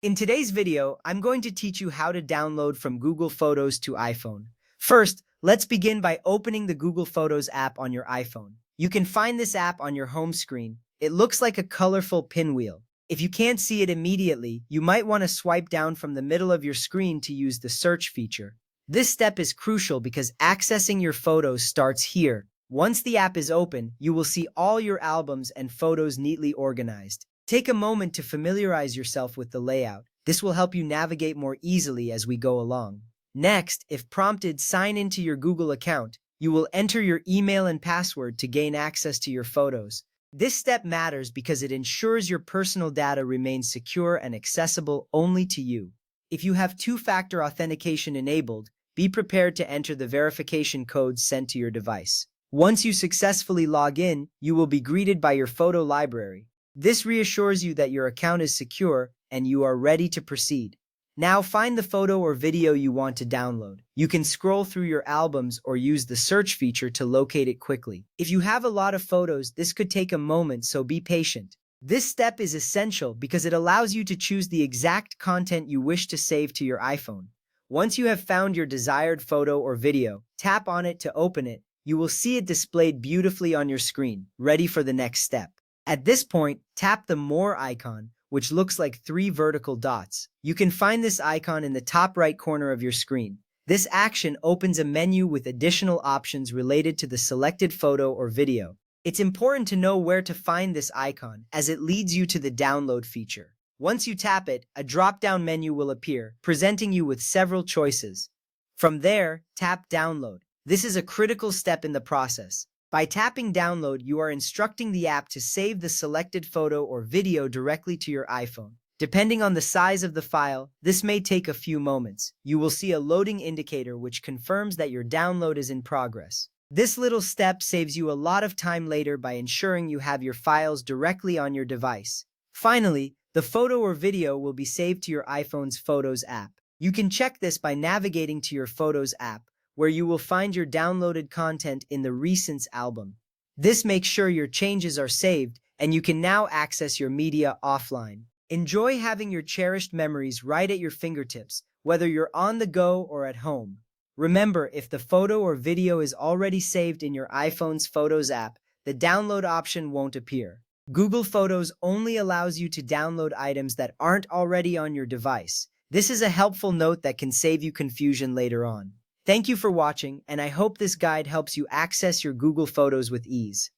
In today's video, I'm going to teach you how to download from Google Photos to iPhone. First, let's begin by opening the Google Photos app on your iPhone. You can find this app on your home screen. It looks like a colorful pinwheel. If you can't see it immediately, you might want to swipe down from the middle of your screen to use the search feature. This step is crucial because accessing your photos starts here. Once the app is open, you will see all your albums and photos neatly organized. Take a moment to familiarize yourself with the layout. This will help you navigate more easily as we go along. Next, if prompted, sign into your Google account. You will enter your email and password to gain access to your photos. This step matters because it ensures your personal data remains secure and accessible only to you. If you have two-factor authentication enabled, be prepared to enter the verification codes sent to your device. Once you successfully log in, you will be greeted by your photo library. This reassures you that your account is secure and you are ready to proceed. Now find the photo or video you want to download. You can scroll through your albums or use the search feature to locate it quickly. If you have a lot of photos, this could take a moment, so be patient. This step is essential because it allows you to choose the exact content you wish to save to your iPhone. Once you have found your desired photo or video, tap on it to open it. You will see it displayed beautifully on your screen, ready for the next step. At this point, tap the More icon, which looks like three vertical dots. You can find this icon in the top right corner of your screen. This action opens a menu with additional options related to the selected photo or video. It's important to know where to find this icon, as it leads you to the download feature. Once you tap it, a drop-down menu will appear, presenting you with several choices. From there, tap Download. This is a critical step in the process. By tapping Download, you are instructing the app to save the selected photo or video directly to your iPhone. Depending on the size of the file, this may take a few moments. You will see a loading indicator which confirms that your download is in progress. This little step saves you a lot of time later by ensuring you have your files directly on your device. Finally, the photo or video will be saved to your iPhone's Photos app. You can check this by navigating to your Photos app, where you will find your downloaded content in the Recents album. This makes sure your changes are saved, and you can now access your media offline. Enjoy having your cherished memories right at your fingertips, whether you're on the go or at home. Remember, if the photo or video is already saved in your iPhone's Photos app, the download option won't appear. Google Photos only allows you to download items that aren't already on your device. This is a helpful note that can save you confusion later on. Thank you for watching, and I hope this guide helps you access your Google Photos with ease.